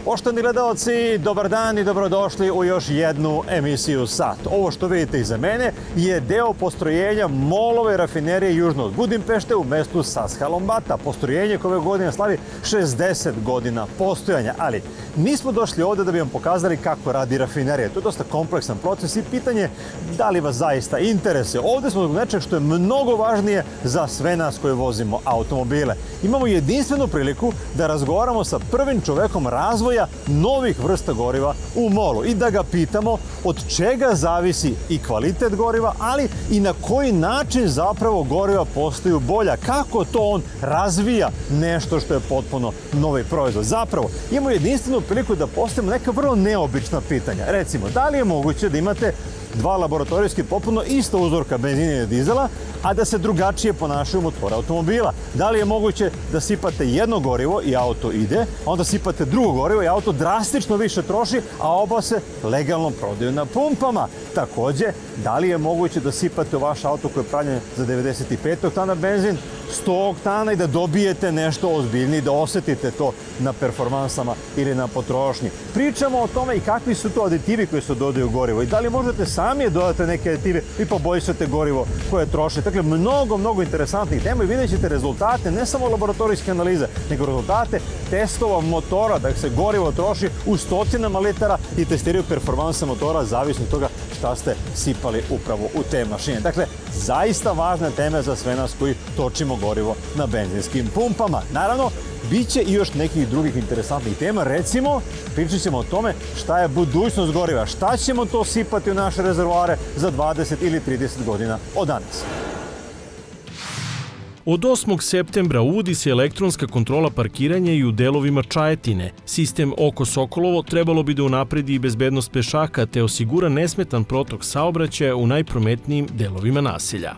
Poštovani gledalci, dobar dan i dobrodošli u još jednu emisiju SAT. Ovo što vidite iza mene je deo postrojenja MOL-ove rafinerije južno od Budimpešte u mestu Saznaćete. Postrojenje koje ove godine slavi 60 godina postojanja. Ali nismo došli ovde da bi vam pokazali kako radi rafinerija. To je dosta kompleksan proces i pitanje da li vas zaista interesuje. Ovde smo zbog nečeg što je mnogo važnije za sve nas koji vozimo automobile. Imamo jedinstvenu priliku da razgovaramo sa prvim čovekom razvoja novih vrsta goriva u MOL-u i da ga pitamo od čega zavisi i kvalitet goriva, ali i na koji način zapravo goriva postaju bolja, kako to on razvija nešto što je potpuno novi proizvod. Zapravo, imamo jedinstvenu priliku da postavimo neka vrlo neobična pitanja. Recimo, da li je moguće da imate dva laboratorijski potpuno ista uzorka benzina i dizela, a da se drugačije ponašaju motora automobila? Da li je moguće da sipate jedno gorivo i auto ide, a onda sipate drugo gorivo i auto drastično više troši, a oba se legalno prodaju na pumpama? Takođe, da li je moguće da sipate u vaš auto koji je pravljen za 95 oktana benzin 100 oktana i da dobijete nešto ozbiljnije, da osetite to na performansama ili na potrošnji? Pričamo o tome i kakvi su to aditivi koji se dodaju u gorivo i da li možete sami dodati neke aditive i poboljšate gorivo koje trošite. Dakle, mnogo interesantnih tema i vidjet ćete rezultate ne samo laboratorijske analize, nego rezultate testova motora, da se gorivo troši u stotinama litara i testiraju performansa motora zavisno od toga šta ste sipali upravo u te mašine. Dakle, zaista važne teme za sve nas koji točimo gorivo na benzinskim pumpama. Naravno, bit će i još nekih drugih interesantnih tema. Recimo, pričat ćemo o tome šta je budućnost goriva, šta ćemo to sipati u naše rezervoare za 20 ili 30 godina od danas. Od 8. septembra uvodi se elektronska kontrola parkiranja i u delovima Čajetine. Sistem oko Sokolovo trebalo bi da unapredi i bezbednost pešaka te osigura nesmetan protok saobraćaja u najprometnijim delovima naselja.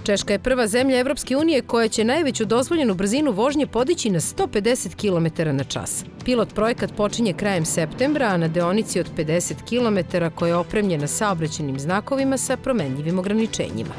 Češka je prva zemlja Evropske unije koja će najveću dozvoljenu brzinu vožnje podići na 150 km na čas. Pilot projekat počinje krajem septembra, a na deonici od 50 km koja je opremljena saobraćajnim znakovima sa promenljivim ograničenjima.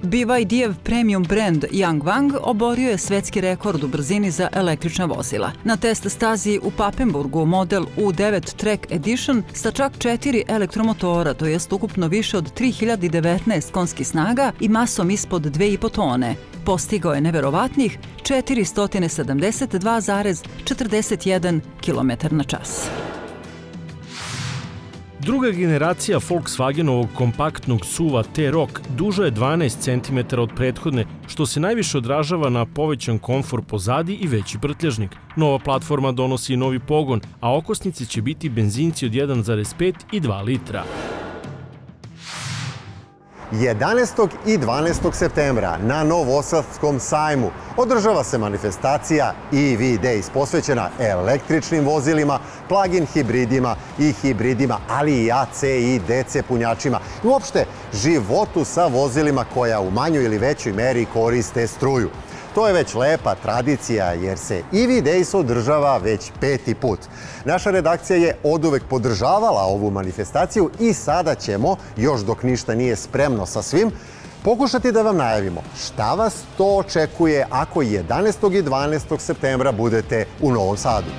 BYD-ev premium brand Yangwang oborio je svetski rekord u brzini za električna vozila. Na test stazi u Papenburgu model U9 Track Edition sa čak 4 elektromotora, to jest ukupno više od 3019 konskih snaga i masom ispod 2,5 tone. Postigao je neverovatnih 472,41 km na čas. Druga generacija Volkswagenovog kompaktnog SUV-a T-Roc duža je 12 cm od prethodne, što se najviše odražava na povećan komfor pozadi i veći prtljažnik. Nova platforma donosi novi pogon, a okosnice će biti benzinci od 1,5 i 2 litra. 11. i 12. septembra na Novosadskom sajmu održava se manifestacija EV Days posvećena električnim vozilima, plug-in hibridima i hibridima, ali i AC i DC punjačima i uopšte životu sa vozilima koja u manjoj ili većoj meri koriste struju. To je već lepa tradicija jer se EV Days održava već 5. put. Naša redakcija je oduvek podržavala ovu manifestaciju i sada ćemo, još dok ništa nije spremno sa svim, pokušati da vam najavimo šta vas to očekuje ako 11. i 12. septembra budete u Novom Sadu.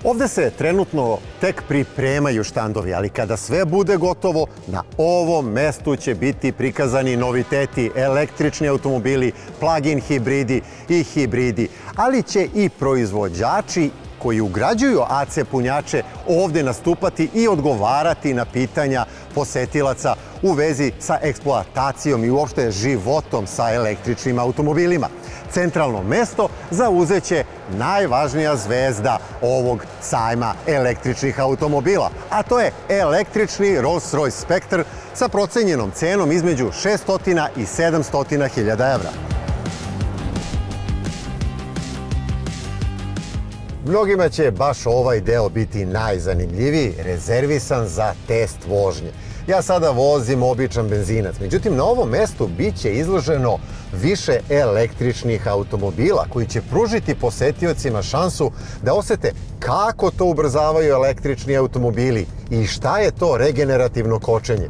Ovde se trenutno tek pripremaju štandovi, ali kada sve bude gotovo, na ovom mestu će biti prikazani noviteti, električni automobili, plug-in hibridi i hibridi, ali će i proizvođači koji ugrađuju AC punjače ovde nastupati i odgovarati na pitanja posetilaca u vezi sa eksploatacijom i uopšte životom sa električnim automobilima. Centralno mesto zauzeće najvažnija zvezda ovog sajma električnih automobila, a to je električni Rolls-Royce Spectre sa procenjenom cenom između 600 i 700 hiljada evra. Mnogima će baš ovaj deo biti najzanimljiviji, rezervisan za test vožnje. Ja sada vozim običan benzinac, međutim na ovom mestu bit će izloženo više električnih automobila koji će pružiti posetiocima šansu da osete kako to ubrzavaju električni automobili i šta je to regenerativno kočenje.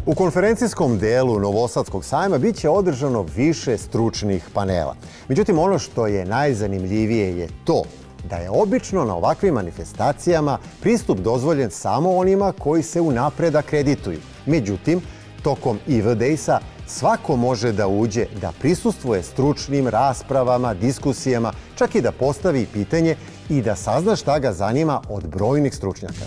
U konferencijskom delu Novosadskog sajma biće održano više stručnih panela. Međutim, ono što je najzanimljivije je to da je obično na ovakvim manifestacijama pristup dozvoljen samo onima koji se unapred akredituju. Međutim, tokom EV Daysa svako može da uđe, da prisustvuje stručnim raspravama, diskusijama, čak i da postavi pitanje i da sazna šta ga zanima od brojnih stručnjaka.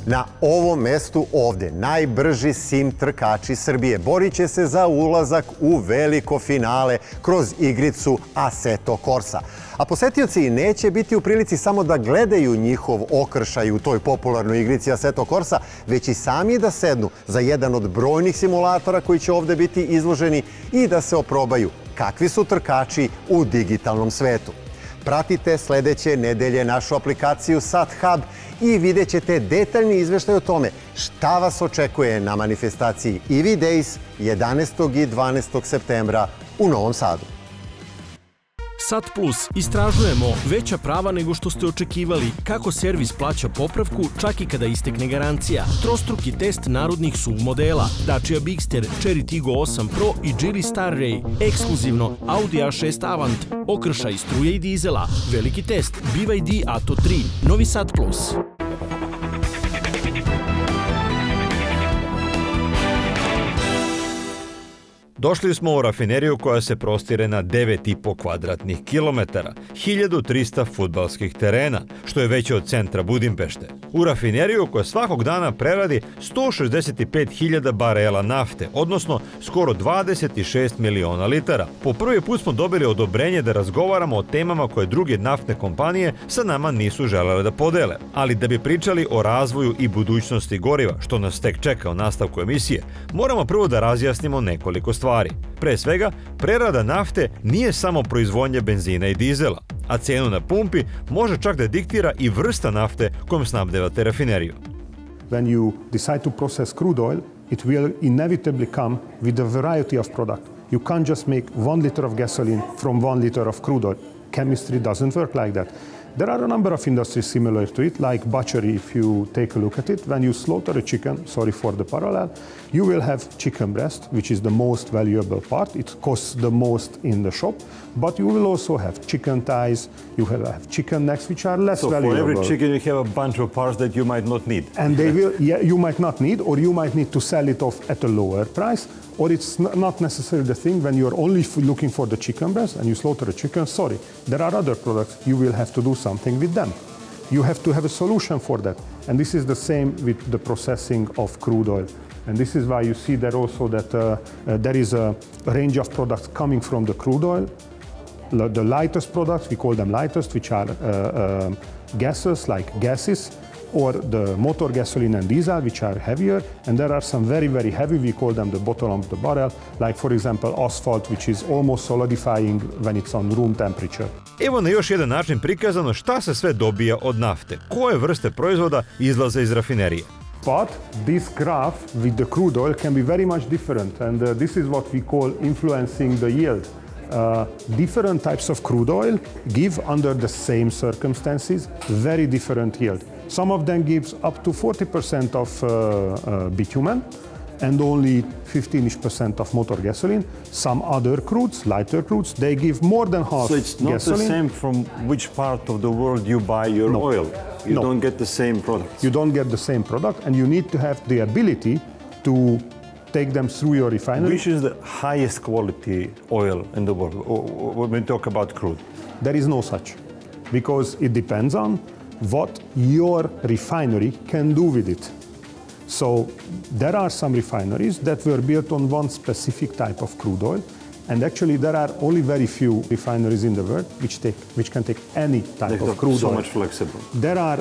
Na ovom mestu ovde najbrži sim trkači Srbije borit će se za ulazak u veliko finale kroz igricu Assetto Corsa. A posetioci neće biti u prilici samo da gledaju njihov okršaj u toj popularnoj igrici Assetto Corsa, već i sami da sednu za jedan od brojnih simulatora koji će ovde biti izloženi i da se oprobaju kakvi su trkači u digitalnom svetu. Pratite sledeće nedelje našu aplikaciju SAT Hub i vidjet ćete detaljni izveštaj o tome šta vas očekuje na manifestaciji EV Days 11. i 12. septembra u Novom Sadu. SAT Plus istražujemo veća prava nego što ste očekivali, kako servis plaća popravku čak i kada istekne garancija, trostruki test narodnih SUV modela, Dacia Bigster, Chery Tiggo 8 Pro i Geely Starray, ekskluzivno Audi A6 Avant, okršaj struje i dizela, veliki test BYD Atto 3, novi SAT Plus. Došli smo u rafineriju koja se prostire na 9,5 kvadratnih kilometara, 1300 fudbalskih terena, što je veće od centra Budimpešte. U rafineriju koja svakog dana preradi 165.000 barela nafte, odnosno skoro 26 miliona litara. Po prvi put smo dobili odobrenje da razgovaramo o temama koje druge naftne kompanije sa nama nisu želele da podele. Ali da bi pričali o razvoju i budućnosti goriva, što nas tek čeka u nastavku emisije, moramo prvo da razjasnimo nekoliko stvari. Pre svega, prerada nafte nije samo proizvodnja benzina i dizela, a cenu na pumpi može čak da diktira i vrsta nafte kojom snabdevate rafineriju. When you decide to process crude oil, it will inevitably come with a variety of product. You can't just make 1 liter of gasoline from 1 liter of crude oil. Chemistry doesn't work like that. There are a number of industries similar to it, like butchery, if you take a look at it. When you slaughter a chicken, sorry for the parallel, you will have chicken breast, which is the most valuable part. It costs the most in the shop, but you will also have chicken thighs, you will have chicken necks, which are less valuable. So for every chicken you have a bunch of parts that you might not need. And they will, yeah, you might not need, or you might need to sell it off at a lower price. Or it's not necessarily the thing when you're only looking for the chicken breast and you slaughter a chicken, sorry, there are other products, you will have to do something with them. You have to have a solution for that. And this is the same with the processing of crude oil. And this is why you see there also that there is a range of products coming from the crude oil. The lightest products, we call them lightest, which are gases like gases, or the motor gasoline and diesel, which are heavier, and there are some very, very heavy, we call them the bottom of the barrel, like for example asphalt, which is almost solidifying when it's on room temperature. Evo na još jedan način prikazano šta se sve dobija od nafte, koje vrste proizvoda izlaze iz rafinerije. But this graph with the crude oil can be very much different, and this is what we call influencing the yield. Different types of crude oil give, under the same circumstances, very different yield. Some of them gives up to 40% of bitumen and only 15% of motor gasoline. Some other crudes, lighter crudes, they give more than half gasoline. So it's not the same from which part of the world you buy your oil. You don't get the same product. You don't get the same product, and you need to have the ability to take them through your refinery. Which is the highest quality oil in the world when we talk about crude? There is no such, because it depends on what your refinery can do with it. So there are some refineries that were built on one specific type of crude oil, and actually there are only very few refineries in the world which can take any type of crude oil. So much flexible. There are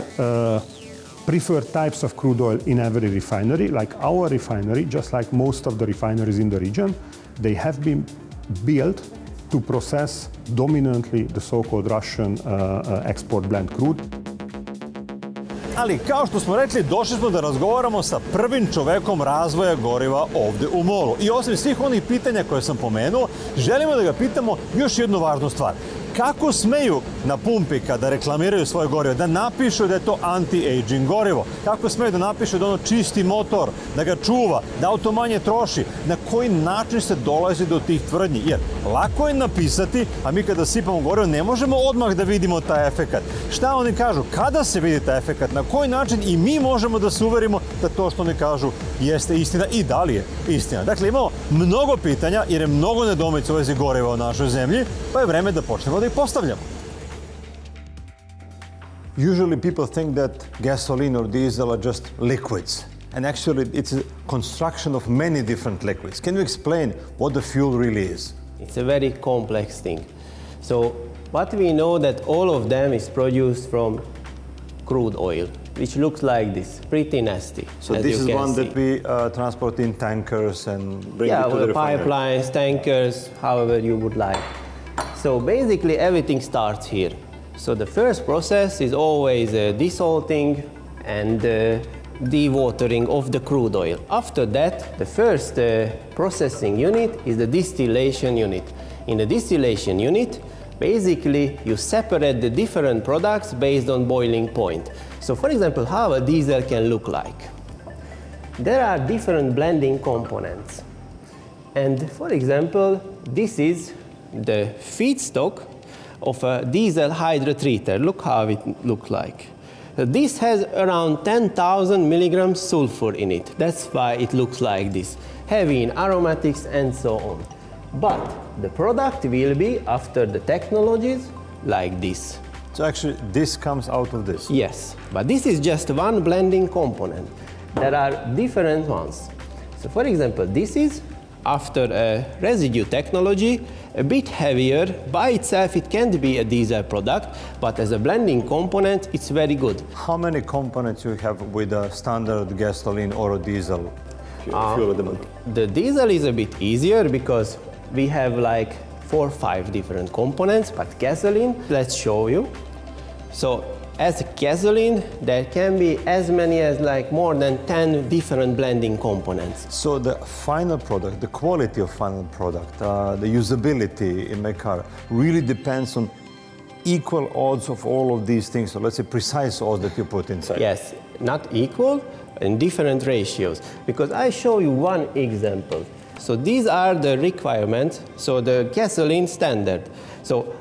preferred types of crude oil in every refinery, like our refinery, just like most of the refineries in the region. They have been built to process dominantly the so-called Russian export blend crude. Ali kao što smo rekli, došli smo da razgovaramo sa prvim čovekom razvoja goriva ovde u molu. I osim svih onih pitanja koje sam pomenuo, želimo da ga pitamo još jednu važnu stvar. Kako smeju na pumpi kada reklamiraju svoje gorivo da napišu da je to anti-aging gorivo? Kako smeju da napišu da ono čisti motor, da ga čuva, da auto manje troši? Na koji način se dolazi do tih tvrdnji? Jer lako je napisati, a mi kada sipamo gorivo ne možemo odmah da vidimo taj efekat. Šta oni kažu? Kada se vidi taj efekat? Na koji način i mi možemo da se uverimo da to što oni kažu jeste istina i da li je istina? Dakle, imamo mnogo pitanja jer je mnogo nedoumica u vezi goriva u našoj zemlji, pa je vreme da počnemo da ih postavljamo. Usually people think that gasoline or diesel are just liquids. And actually it's a construction of many different liquids. Can you explain what the fuel really is? It's a very complex thing. So what we know that all of them is produced from crude oil, which looks like this, pretty nasty. So this is one that we transport in tankers and bring it to the refinery. Pipelines, tankers, however you would like. So basically everything starts here. So the first process is always desalting and dewatering of the crude oil. After that, the first processing unit is the distillation unit. In the distillation unit, basically you separate the different products based on boiling point. So for example, how a diesel can look like. There are different blending components. And for example, this is the feedstock of a diesel hydrotreater. Look how it looks like. This has around 10,000 milligrams sulfur in it. That's why it looks like this. Heavy in aromatics and so on. But the product will be, after the technologies, like this. So actually this comes out of this? Yes, but this is just one blending component. There are different ones. So for example, this is, after a residue technology, a bit heavier. By itself, it can't be a diesel product, but as a blending component, it's very good. How many components you have with a standard gasoline or a diesel fuel element? The diesel is a bit easier because we have like 4 or 5 different components, but gasoline, let's show you. So as gasoline, there can be as many as like more than 10 different blending components. So the final product, the quality of final product, the usability in my car really depends on equal odds of all of these things. So let's say precise odds that you put inside. Yes, not equal, in different ratios. Because I show you one example. So these are the requirements, so the gasoline standard. So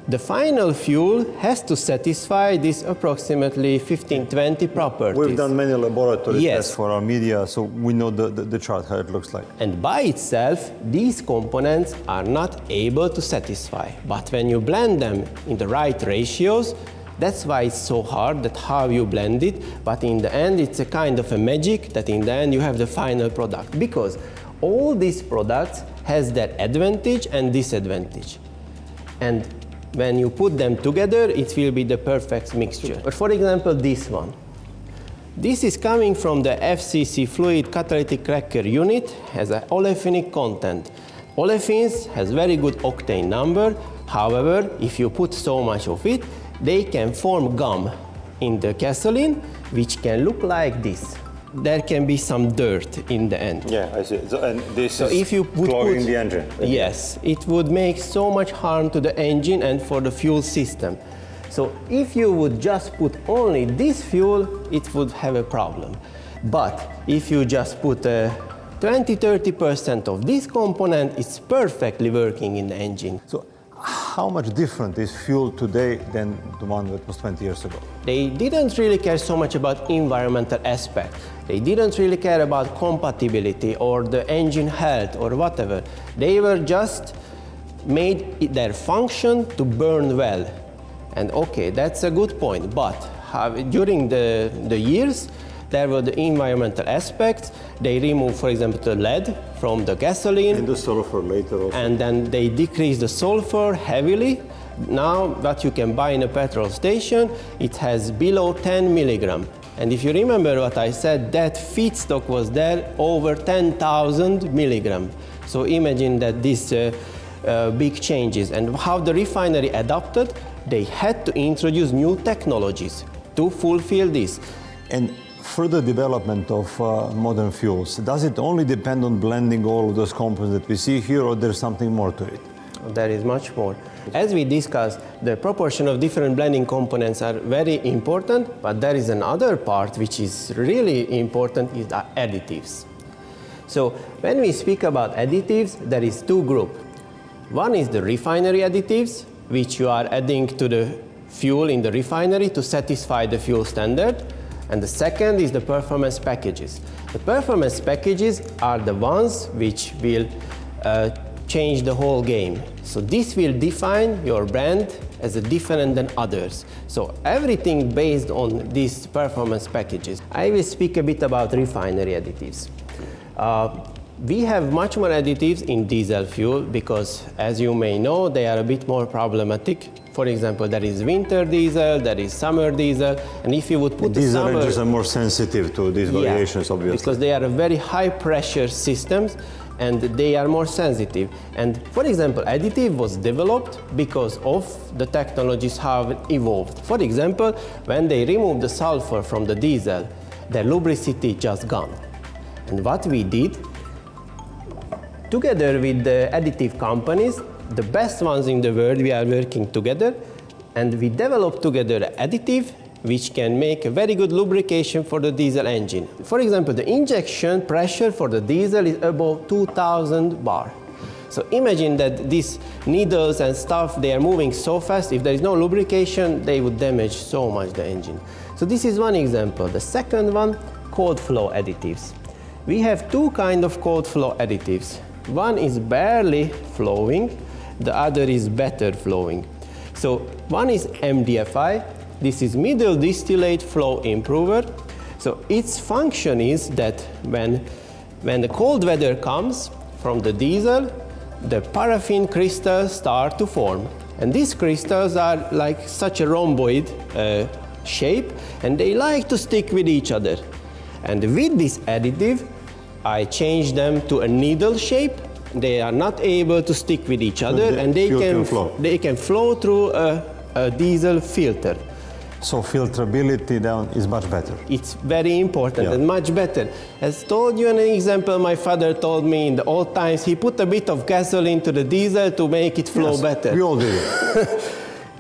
the final fuel has to satisfy these approximately 15-20 properties. We've done many laboratory tests for our media, so we know the chart, how it looks like. And by itself, these components are not able to satisfy. But when you blend them in the right ratios, that's why it's so hard, that how you blend it. But in the end, it's a kind of a magic that in the end you have the final product. Because all these products has their advantage and disadvantage. And when you put them together, it will be the perfect mixture. But for example, this one. This is coming from the FCC fluid catalytic cracker unit, has an olefinic content. Olefins has very good octane number. However, if you put so much of it, they can form gum in the gasoline, which can look like this. There can be some dirt in the end. Yeah, I see. So, and this so is if you clogging the engine. Yes, it would make so much harm to the engine and for the fuel system. So if you would just put only this fuel, it would have a problem. But if you just put 20-30% of this component, it's perfectly working in the engine. So how much different is fuel today than the one that was 20 years ago? They didn't really care so much about environmental aspect. They didn't really care about compatibility or the engine health or whatever. They were just made their function to burn well. And okay, that's a good point, but during the years, there were the environmental aspects. They removed, for example, the lead from the gasoline. And the sulfur later also. And then they decreased the sulfur heavily. Now, what you can buy in a petrol station, it has below 10 milligram. And if you remember what I said, that feedstock was there over 10,000 milligram. So imagine that these big changes. And how the refinery adapted, they had to introduce new technologies to fulfill this. And further development of modern fuels, does it only depend on blending all of those components that we see here, or there's something more to it? There is much more. As we discussed, the proportion of different blending components are very important, but there is another part which is really important, is the additives. So when we speak about additives, there is two groups. One is the refinery additives, which you are adding to the fuel in the refinery to satisfy the fuel standard. And the second is the performance packages. The performance packages are the ones which will change the whole game. So this will define your brand as different than others. So everything based on these performance packages. I will speak a bit about refinery additives. We have much more additives in diesel fuel because, as you may know, they are a bit more problematic. For example, there is winter diesel, there is summer diesel, and if you would put the diesel summer... engines are more sensitive to these variations, obviously. Because they are very high pressure systems, and they are more sensitive. And for example, additive was developed because of the technologies have evolved. For example, when they removed the sulfur from the diesel, the lubricity just gone. And what we did, together with the additive companies, the best ones in the world, we are working together, and we developed together an additive which can make a very good lubrication for the diesel engine. For example, the injection pressure for the diesel is above 2000 bar. So imagine that these needles and stuff, they are moving so fast. If there is no lubrication, they would damage so much the engine. So this is one example. The second one, cold flow additives. We have two kinds of cold flow additives. One is barely flowing, the other is better flowing. So one is MDFI. This is middle distillate flow improver. So its function is that when the cold weather comes from the diesel, the paraffin crystals start to form. And these crystals are like such a rhomboid shape, and they like to stick with each other. And with this additive, I change them to a needle shape. They are not able to stick with each other, and they can flow through a diesel filter. So filterability down is much better. It's very important and much better. As told you an example, my father told me in the old times, he put a bit of gasoline to the diesel to make it flow better. We all did it.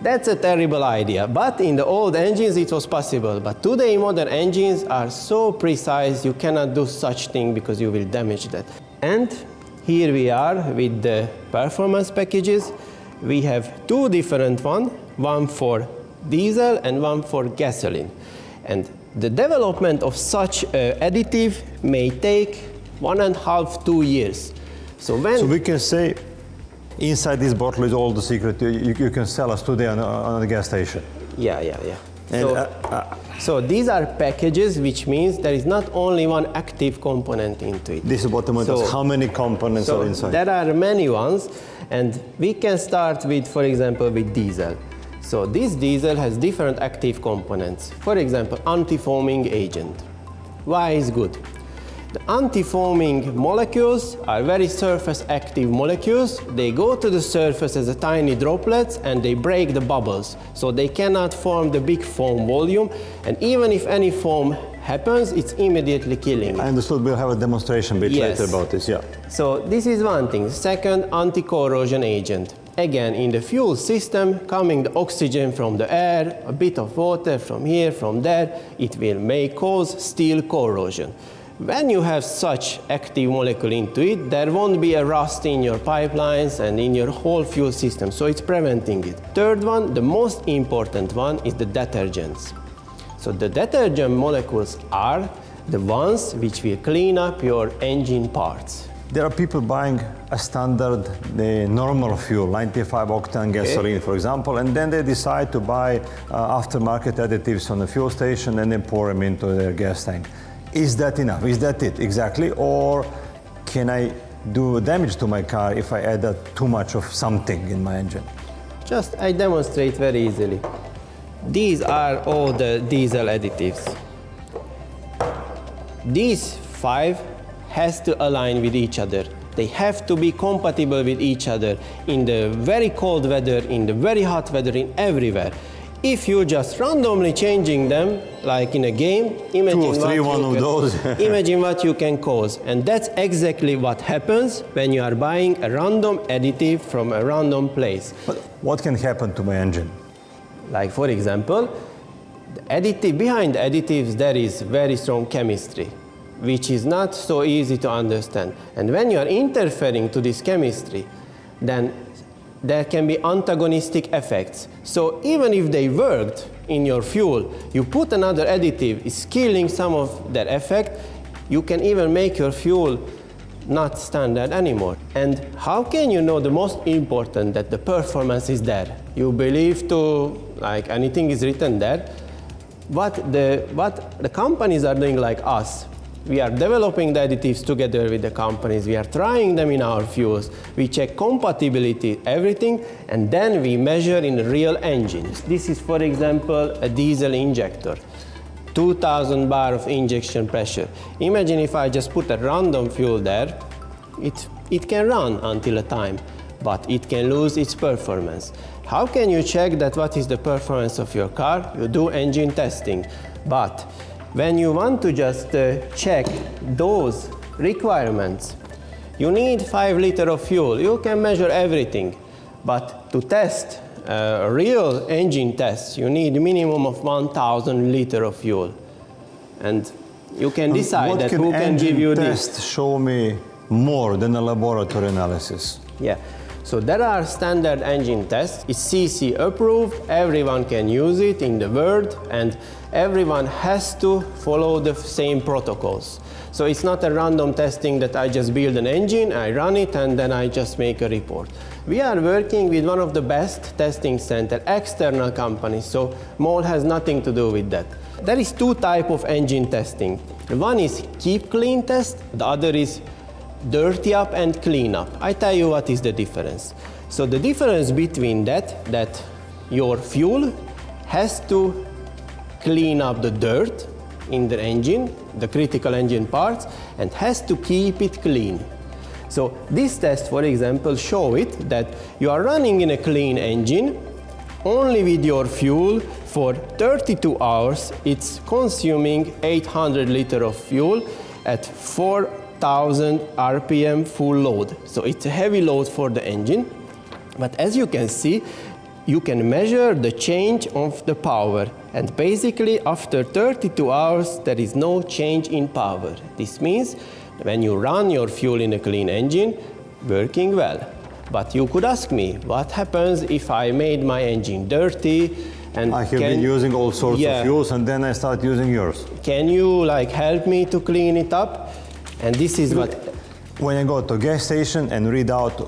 That's a terrible idea, but in the old engines it was possible. But today modern engines are so precise, you cannot do such thing because you will damage that. And here we are with the performance packages. We have two different ones, one for diesel and one for gasoline. And the development of such additive may take 1.5 to 2 years. So we can say inside this bottle is all the secret you can sell us today on a gas station. Yeah. So these are packages, which means there is not only one active component into it. This is what the matter is. How many components are inside? There are many ones, and we can start with, for example, with diesel. So this diesel has different active components. For example, anti-foaming agent. Why is good? The anti-foaming molecules are very surface active molecules. They go to the surface as a tiny droplets and they break the bubbles. So they cannot form the big foam volume. And even if any foam happens, it's immediately killing. I understood. We'll have a demonstration bit later about this. Yeah. So this is one thing. Second, anti-corrosion agent. Again, in the fuel system, coming the oxygen from the air, a bit of water from here, from there, it may cause steel corrosion. When you have such active molecule into it, there won't be a rust in your pipelines and in your whole fuel system, so it's preventing it. Third one, the most important one, is the detergents. So the detergent molecules are the ones which will clean up your engine parts. There are people buying a standard, the normal fuel, 95 octane gasoline, for example, and then they decide to buy aftermarket additives on the fuel station and then pour them into their gas tank. Is that enough? Is that it exactly? Or can I do damage to my car if I add too much of something in my engine? I demonstrate very easily. These are all the diesel additives. These 5 has to align with each other. They have to be compatible with each other in the very cold weather, in the very hot weather, in everywhere. If you just randomly changing them, like in a game, imagine what you can cause. And that's exactly what happens when you are buying a random additive from a random place. But what can happen to my engine? Like, for example, behind the additives, there is very strong chemistry, which is not so easy to understand. And when you are interfering to this chemistry, then there can be antagonistic effects. So even if they worked in your fuel, you put another additive, is killing some of that effect, you can even make your fuel not standard anymore. And how can you know the most important, that the performance is there? You believe to, like, anything is written there. What the companies are doing, like us, we are developing the additives together with the companies. We are trying them in our fuels. We check compatibility, everything, and then we measure in real engines. This is, for example, a diesel injector. 2,000 bar of injection pressure. Imagine if I just put a random fuel there, it can run until a time, but it can lose its performance. How can you check that what is the performance of your car? You do engine testing, but when you want to just check those requirements, you need 5 liters of fuel. You can measure everything, but to test real engine tests, you need a minimum of 1,000 liters of fuel. And you can decide that who can give you this. What can engine test show me more than a laboratory analysis? Yeah. So there are standard engine tests. It's CC approved, everyone can use it in the world, and everyone has to follow the same protocols. So it's not a random testing that I just build an engine, I run it, and then I just make a report. We are working with one of the best testing center, external companies, so MOL has nothing to do with that. There is 2 types of engine testing. One is keep clean test, the other is dirty up and clean up. I tell you what is the difference. So the difference between that your fuel has to clean up the dirt in the engine, the critical engine parts, and has to keep it clean. So this test, for example, show it that you are running in a clean engine only with your fuel for 32 hours. It's consuming 800 liters of fuel at 4,000 RPM full load. So it's a heavy load for the engine. But as you can see, you can measure the change of the power. And basically, after 32 hours, there is no change in power. This means when you run your fuel in a clean engine, working well. But you could ask me, what happens if I made my engine dirty? And I have been using all sorts of fuels, and then I start using yours. Can you help me to clean it up? And this is what... When I go to a gas station and read out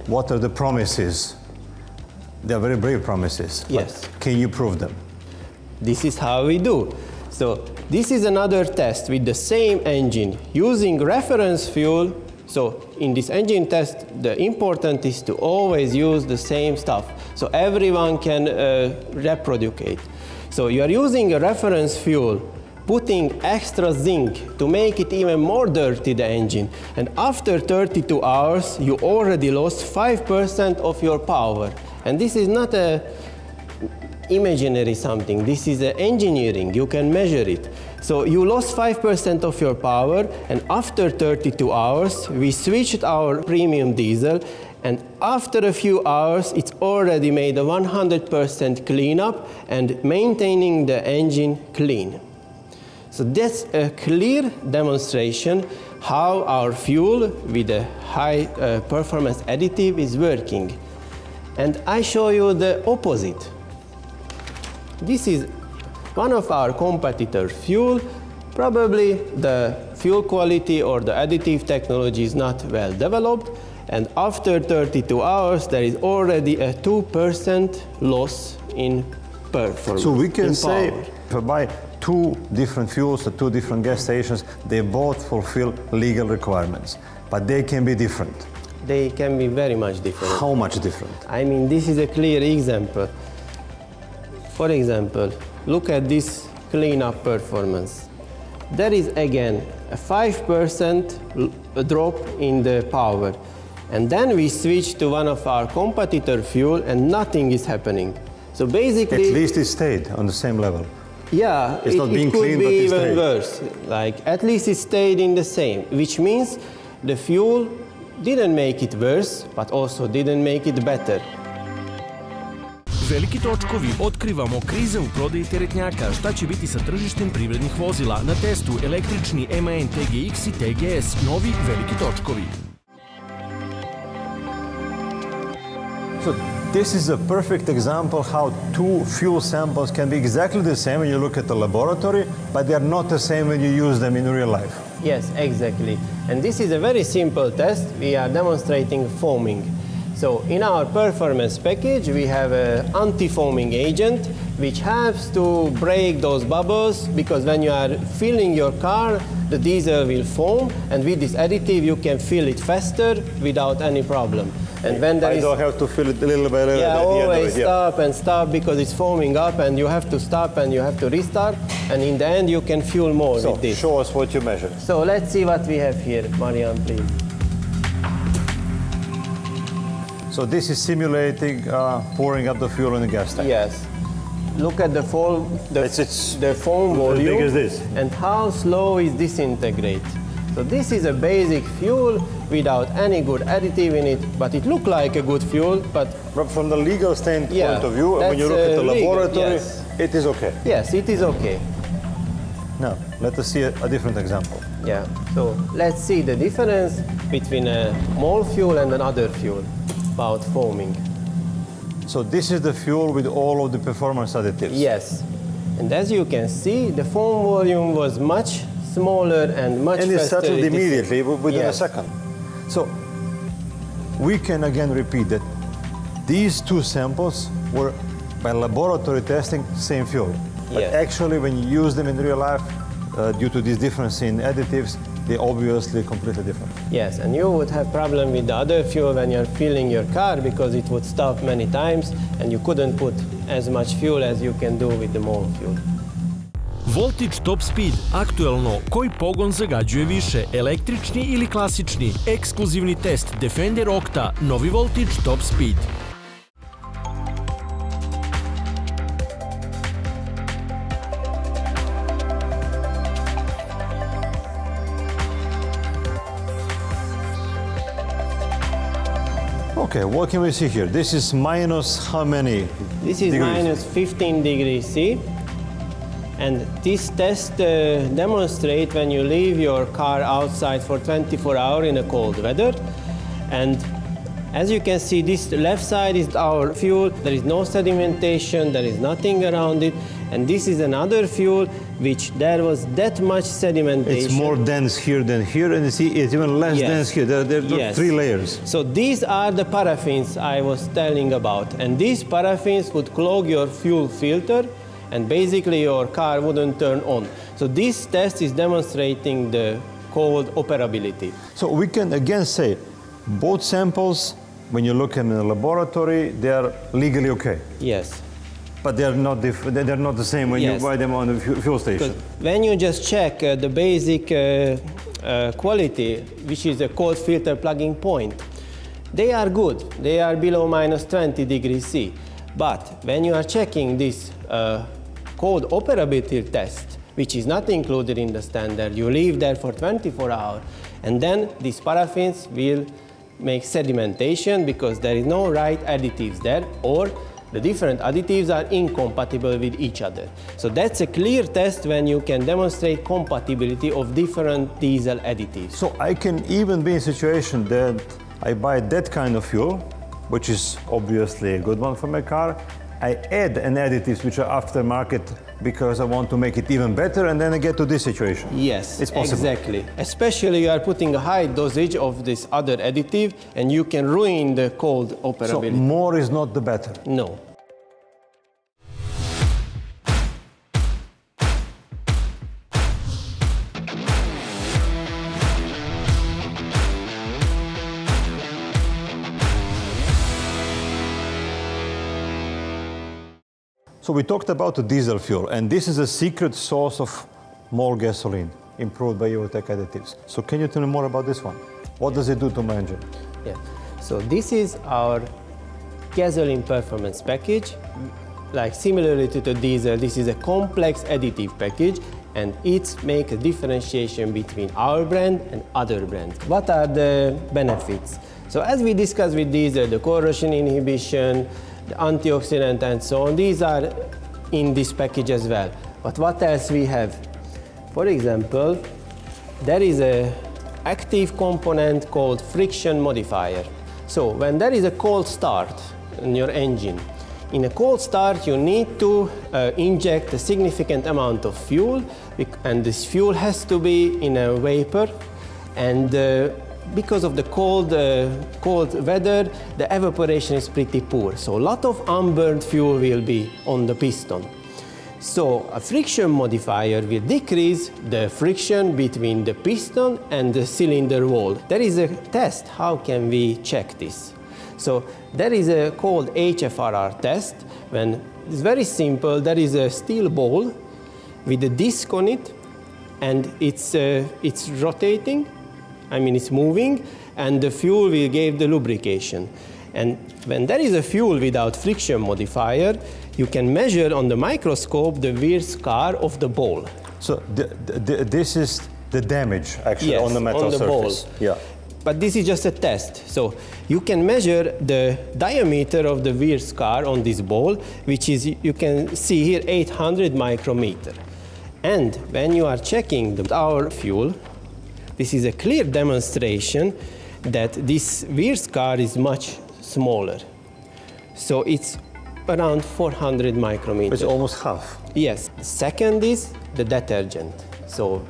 what are the promises, they are very brave promises. Yes. Can you prove them? This is how we do. So this is another test with the same engine using reference fuel. So in this engine test, the important is to always use the same stuff, so everyone can replicate. So you are using a reference fuel, putting extra zinc to make it even more dirty, the engine. And after 32 hours, you already lost 5% of your power. And this is not a imaginary something, this is engineering, you can measure it. So you lost 5% of your power, and after 32 hours, we switched our premium diesel, and after a few hours, it's already made a 100% cleanup and maintaining the engine clean. So that's a clear demonstration how our fuel with a high performance additive is working. And I show you the opposite. This is one of our competitors' fuel. Probably the fuel quality or the additive technology is not well developed, and after 32 hours there is already a 2% loss in performance. So we can say if I buy 2 different fuels at 2 different gas stations, they both fulfill legal requirements, but they can be different. They can be very much different. How much different? I mean, this is a clear example. For example, look at this cleanup performance. There is again a 5% drop in the power. And then we switch to one of our competitor fuel and nothing is happening. So basically... At least it stayed on the same level. Yeah, it's not being it could cleaned, be but it even stayed. worse. Like, at least it stayed in the same, which means the fuel didn't make it worse, but also didn't make it better. Veliki točkovi, otkrivamo krize u prodaji teretnjaka, šta će biti sa tržištem privrednih vozila. Na testu električni MAN TGX i TGS, novi veliki točkovi. So this is a perfect example how two fuel samples can be exactly the same when you look at the laboratory, but they are not the same when you use them in real life. Yes, exactly. And this is a very simple test. We are demonstrating foaming. So in our performance package, we have an anti-foaming agent which helps to break those bubbles, because when you are filling your car, the diesel will foam, and with this additive you can fill it faster without any problem. And when there I don't have to fill it a little by little. Yeah, always stop and stop, because it's foaming up, and you have to stop and you have to restart, and in the end you can fuel more with this. So show us what you measured. So let's see what we have here. Marianne, please. So this is simulating pouring up the fuel in the gas tank. Yes. Look at the foam volume, big as this. and how slow is disintegrate. So this is a basic fuel without any good additive in it, but it looks like a good fuel. But from the legal standpoint of view, when you look at the laboratory, yes. It is okay. Yes, it is okay. Now, let us see a different example. Yeah. So let's see the difference between a mole fuel and another fuel about foaming. So this is the fuel with all of the performance additives. Yes. And as you can see, the foam volume was much smaller and much faster. And it settled immediately within a Yes. second. So we can again repeat that these two samples were, by laboratory testing, same fuel. But Yes. actually, when you use them in real life, due to this difference in additives, they're obviously completely different. Yes, and you would have problem with the other fuel when you're filling your car, because it would stop many times and you couldn't put as much fuel as you can do with the mole fuel. Voltage Top Speed, aktuelno, koji pogon zagađuje više, električni ili klasični? Ekskluzivni test Defender Octa, novi Voltage Top Speed. Okay, what can we see here? This is minus how many This is degrees? minus 15 degrees C. And this test demonstrates when you leave your car outside for 24 hours in a cold weather. And as you can see, this left side is our fuel. There is no sedimentation, there is nothing around it. And this is another fuel which there was that much sedimentation. It's more dense here than here, and you see it's even less Yes. dense here. There are Yes. 3 layers. So these are the paraffins I was telling about. And these paraffins would clog your fuel filter, and basically your car wouldn't turn on. So this test is demonstrating the cold operability. So we can again say both samples, when you look at them in the laboratory, they are legally okay. Yes. But they're not the same when Yes. you buy them on the fuel station. When you just check the basic quality, which is the cold filter plugging point, they are good. They are below minus 20 degrees C. But when you are checking this cold operability test, which is not included in the standard, you leave there for 24 hours, and then these paraffins will make sedimentation because there is no right additives there, or the different additives are incompatible with each other. So that's a clear test when you can demonstrate compatibility of different diesel additives. So I can even be in a situation that I buy that kind of fuel, which is obviously a good one for my car. I add an additives which are aftermarket because I want to make it even better, and then I get to this situation. Yes, it's possible. Exactly. Especially you are putting a high dosage of this other additive, and you can ruin the cold So operability. more is not the better. No. So we talked about the diesel fuel, and this is a secret source of more gasoline, improved by EvoTech additives. So can you tell me more about this one? What does it do to my engine? Yeah. So this is our gasoline performance package, like similarly to the diesel, this is a complex additive package, and it makes a differentiation between our brand and other brands. What are the benefits? So as we discussed with diesel, the corrosion inhibition, the antioxidant and so on, these are in this package as well. But what else we have? For example, there is an active component called friction modifier. So when there is a cold start in your engine, in a cold start you need to inject a significant amount of fuel, and this fuel has to be in a vapor, and because of the cold weather, the evaporation is pretty poor. So a lot of unburned fuel will be on the piston. So a friction modifier will decrease the friction between the piston and the cylinder wall. There is a test. How can we check this? So there is a called HFRR test. When it's very simple, there is a steel ball with a disc on it, and it's rotating. I mean, it's moving, and the fuel will give the lubrication. And when there is a fuel without friction modifier, you can measure on the microscope the wear scar of the ball. So this is the damage actually, yes, on the metal on the surface. Ball. Yeah. But this is just a test. So you can measure the diameter of the wear scar on this ball, which is, you can see here, 800 micrometer. And when you are checking our fuel, this is a clear demonstration that this wear scar is much smaller. So it's around 400 micrometers. It's almost half. Yes. Second is the detergent. So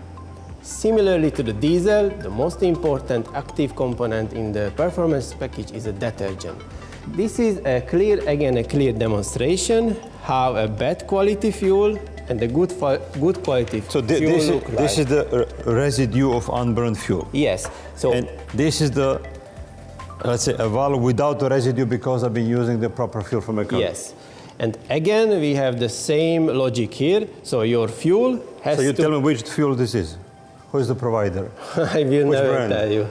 similarly to the diesel, the most important active component in the performance package is a detergent. This is a clear demonstration how a bad quality fuel and a good quality fuel look like. This is the residue of unburned fuel. Yes. So, and this is the, let's say, a valve without the residue because I've been using the proper fuel from a car. Yes. And again, we have the same logic here. So your fuel has to... So you tell me which fuel this is? Who is the provider? I will never tell you.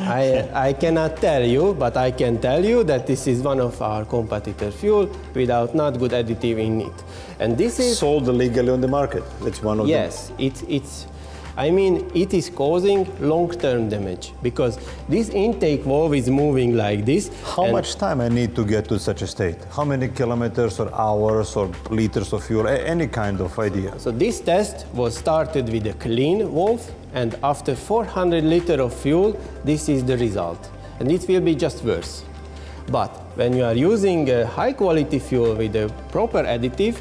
I cannot tell you, but I can tell you that this is one of our competitor fuel without not good additive in it. And this is... sold illegally on the market. It's one of them. Yes, I mean, it is causing long-term damage because this intake valve is moving like this. How much time I need to get to such a state? How many kilometers or hours or liters of fuel? Any kind of idea. So this test was started with a clean valve, and after 400 liters of fuel, this is the result. And it will be just worse. But when you are using a high-quality fuel with a proper additive,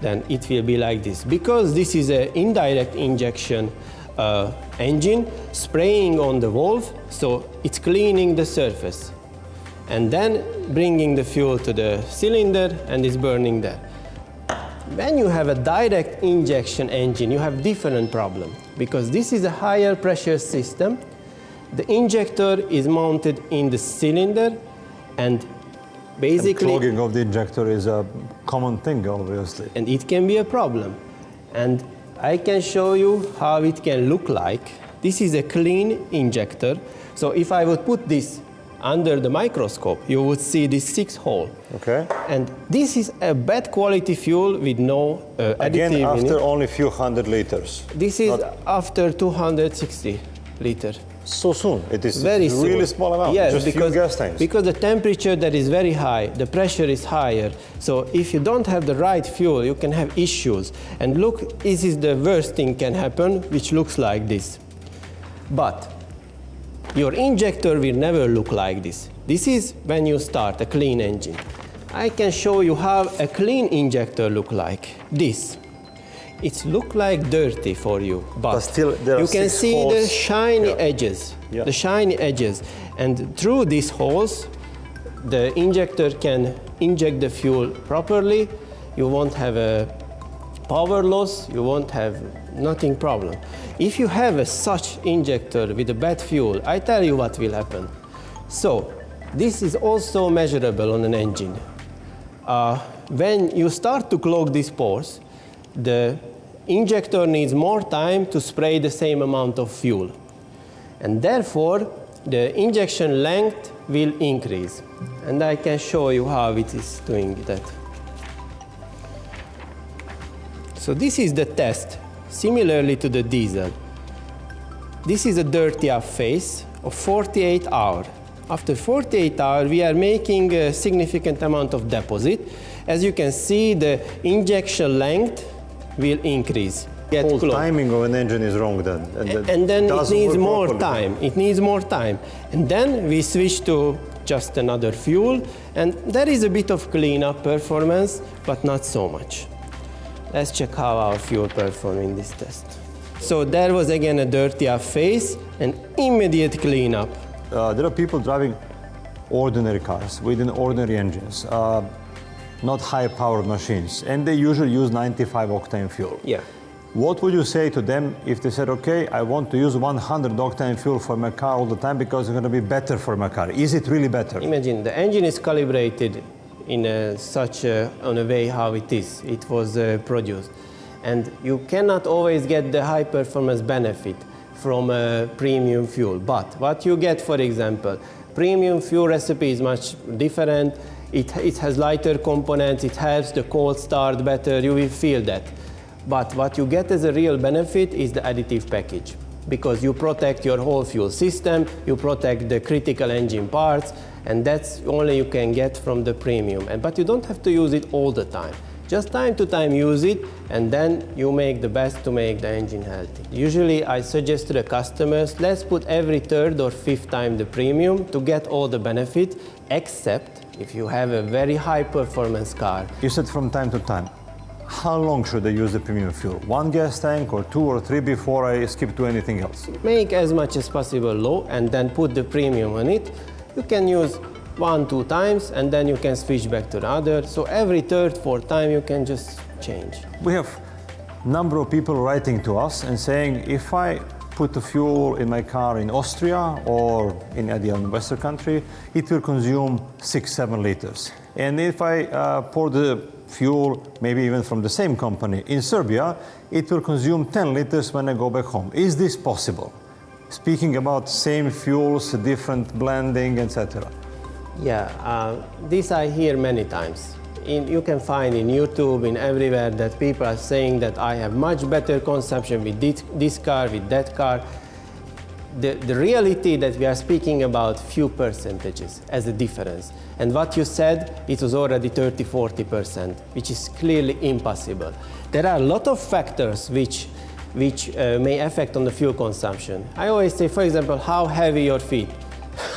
then it will be like this. Because this is an indirect injection engine spraying on the valve, so it's cleaning the surface. And then bringing the fuel to the cylinder and it's burning there. When you have a direct injection engine, you have different problem. Because this is a higher pressure system, the injector is mounted in the cylinder, and basically... And clogging of the injector is a common thing, obviously. And it can be a problem. And I can show you how it can look like. This is a clean injector. So if I would put this under the microscope, you would see this 6 hole. Okay. And this is a bad quality fuel with no additive Again, in after it. only few hundred liters. This is after 260 liters. So soon. It is very really soon. small amount. Yes, just few gas tanks. because the temperature that is very high, the pressure is higher. So if you don't have the right fuel, you can have issues. And look, this is the worst thing can happen, which looks like this. But your injector will never look like this. This is when you start a clean engine. I can show you how a clean injector look like. This. It look like dirty for you, but still there you are can 6 see holes. the shiny edges, the shiny edges. And through these holes, the injector can inject the fuel properly. You won't have a power loss, you won't have nothing problem. If you have a such injector with a bad fuel, I tell you what will happen. So, this is also measurable on an engine. When you start to clog these pores, the injector needs more time to spray the same amount of fuel. And therefore, the injection length will increase. And I can show you how it is doing that. So this is the test, similarly to the diesel. This is a dirty up phase of 48 hours. After 48 hours, we are making a significant amount of deposit. As you can see, the injection length will increase. The whole timing of an engine is wrong then. And then it needs more time. It needs more time. And then we switch to just another fuel. And there is a bit of cleanup performance, but not so much. Let's check how our fuel performed in this test. So there was again a dirty up phase and immediate cleanup. There are people driving ordinary cars with ordinary engines, not high-powered machines, and they usually use 95-octane fuel. Yeah. What would you say to them if they said, okay, I want to use 100-octane fuel for my car all the time because it's going to be better for my car? Is it really better? Imagine the engine is calibrated in on a way how it is. It was produced. And you cannot always get the high performance benefit from a premium fuel. But what you get, for example, premium fuel recipe is much different. It has lighter components. It helps the cold start better. You will feel that. But what you get as a real benefit is the additive package, because you protect your whole fuel system, you protect the critical engine parts, and that's only you can get from the premium. But you don't have to use it all the time. Just time to time use it, and then you make the best to make the engine healthy. Usually I suggest to the customers, let's put every third or fifth time the premium to get all the benefit, except if you have a very high performance car. You said from time to time. How long should I use the premium fuel? 1 gas tank or 2 or 3 before I skip to anything else? Make as much as possible low and then put the premium on it. You can use 1-2 times and then you can switch back to the other. So every third, fourth time you can just change. We have a number of people writing to us and saying, if I put the fuel in my car in Austria or in any Western country, it will consume 6-7 liters. And if I pour the fuel, maybe even from the same company, in Serbia, it will consume 10 liters when I go back home. Is this possible? Speaking about same fuels, different blending, etc. Yeah, this I hear many times. You can find in YouTube, in everywhere, that people are saying that I have much better consumption with this car, with that car. The reality that we are speaking about few percentages as a difference. And what you said, it was already 30-40%, which is clearly impossible. There are a lot of factors which may affect on the fuel consumption. I always say, for example, how heavy your feet,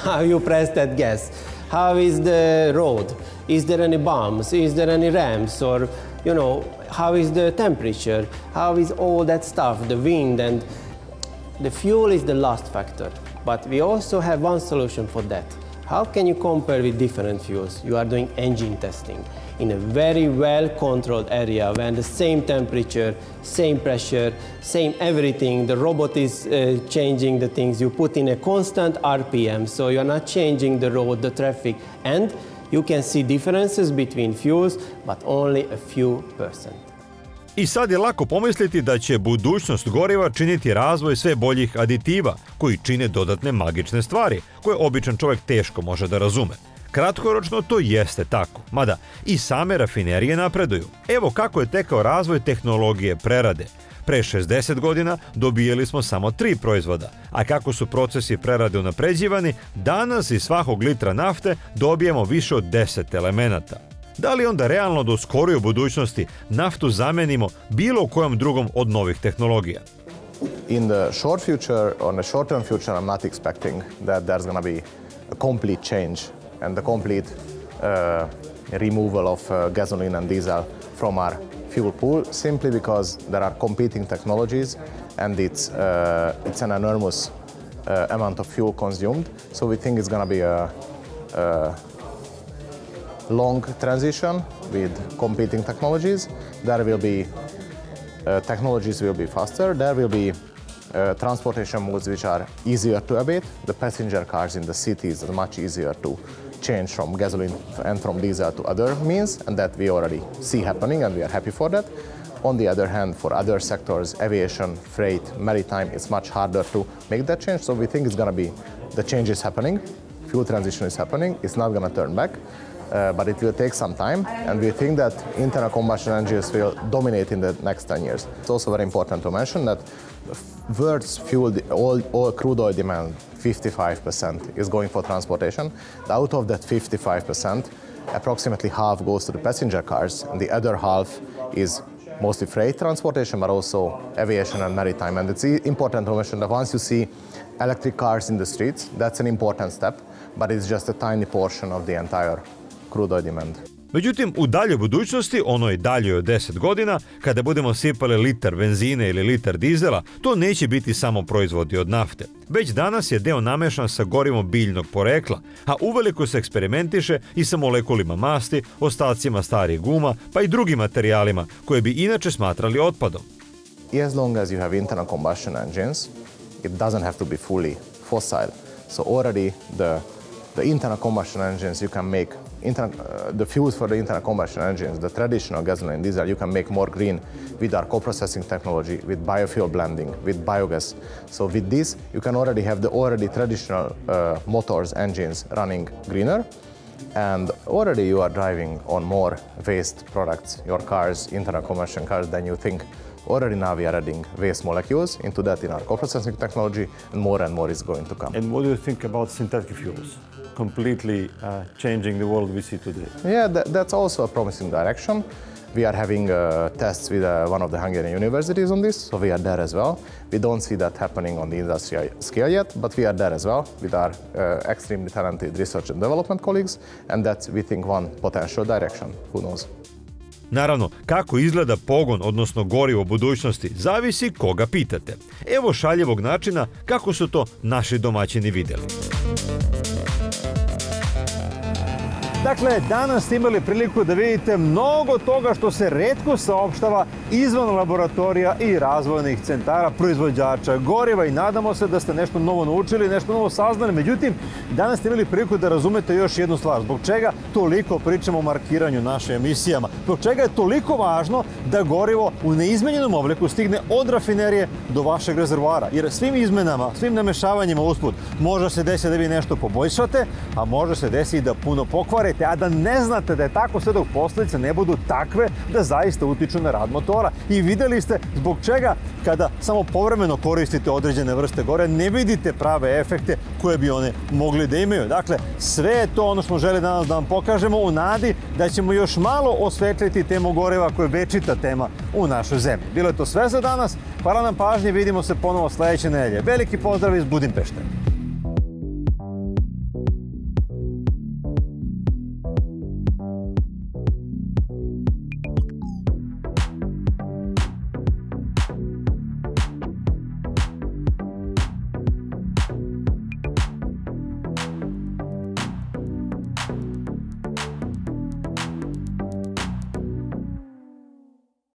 how you press that gas, how is the road, is there any bumps, is there any ramps, or how is the temperature, how is all that stuff, the wind, and the fuel is the last factor. But we also have one solution for that. How can you compare with different fuels? You are doing engine testing in a very well-controlled area when the same temperature, same pressure, same everything. The robot is changing the things. You put in a constant RPM, so you're not changing the road, the traffic, and you can see differences between fuels, but only a few %. I sad je lako pomisliti da će budućnost goriva činiti razvoj sve boljih aditiva, koji čine dodatne magične stvari, koje običan čovjek teško može da razume. Kratkoročno to jeste tako, mada i same rafinerije napreduju. Evo kako je tekao razvoj tehnologije prerade. Pre 60 godina dobijali smo samo 3 proizvoda, a kako su procesi prerade unapređivani, danas iz svakog litra nafte dobijemo više od 10 elemenata. Da li onda realno da u skoroj budućnosti naftu zamenimo bilo kojom drugom od novih tehnologija? In the short future, or in the short-term future, I'm not expecting that there's going to be a complete change and the complete removal of gasoline and diesel from our fuel pool, simply because there are competing technologies and it's an enormous amount of fuel consumed. So we think it's going to be a long transition with competing technologies. There will be technologies will be faster. There will be transportation modes which are easier to abate. The passenger cars in the cities are much easier to change from gasoline and from diesel to other means, and that we already see happening, and we are happy for that. On the other hand, for other sectors, aviation, freight, maritime, it's much harder to make that change. So we think it's going to be, the change is happening, fuel transition is happening, it's not going to turn back. but it will take some time, and we think that internal combustion engines will dominate in the next 10 years. It's also very important to mention that world's fuel, all crude oil demand, 55% is going for transportation. Out of that 55%, approximately half goes to the passenger cars, and the other half is mostly freight transportation, but also aviation and maritime. And it's important to mention that once you see electric cars in the streets, that's an important step, but it's just a tiny portion of the entire crude oil demand. Međutim, u daljoj budućnosti, onoj daljoj od 10 godina, kada budemo sipali litar benzina ili litar dizela, to neće biti samo proizvodi od nafte. Već danas je deo namešan sa gorivom biljnog porekla, a uveliko se eksperimentiše i sa molekulima masti, ostacima starih guma, pa i drugim materijalima koje bi inače smatrali otpadom. As long as you have internal combustion engines, it doesn't have to be fully fossil. So already the internal combustion engines, you can make the fuels for the internal combustion engines, the traditional gasoline diesel, you can make more green with our co-processing technology, with biofuel blending, with biogas. So with this, you can already have the already traditional motors, engines running greener, and already you are driving on more waste products, your cars, internal combustion cars, than you think. Already now we are adding waste molecules into that in our co-processing technology, and more is going to come. And what do you think about synthetic fuels? Completely changing the world we see today. Yeah, that's also a promising direction. We are having tests with one of the Hungarian universities on this, so we are there as well. We don't see that happening on the industrial scale yet, but we are there as well with our extremely talented research and development colleagues, and that's, we think, one potential direction. Who knows? Naravno, kako izgleda pogon, odnosno gorivo budućnosti, zavisi koga pitate. Evo šaljivog načina kako su to naši domaćini vidjeli. Dakle, danas ste imali priliku da vidite mnogo toga što se retko saopštava izvan laboratorija i razvojnih centara proizvođača goriva i nadamo se da ste nešto novo naučili, nešto novo saznali. Međutim, danas ste imali priliku da razumete još jednu stvar. Zbog čega toliko pričamo o markiranju naše emisijama? Zbog čega je toliko važno da gorivo u neizmenjenom obliku stigne od rafinerije do vašeg rezervoara? Jer svim izmenama, svim namešavanjima usput može se desiti da vi nešto poboljšate, a može se desiti da puno pokvarite, a da ne znate da je tako sve dok posljedice ne budu takve da zaista utiču na rad motora. I vidjeli ste zbog čega kada samo povremeno koristite određene vrste goriva ne vidite prave efekte koje bi one mogli da imaju. Dakle, sve je to ono što želi danas da vam pokažemo u nadi da ćemo još malo osvetliti temu goriva koja je večita tema u našoj zemlji. Bilo je to sve za danas. Hvala na pažnji, vidimo se ponovo sledeće nedelje. Veliki pozdrav iz Budimpešte.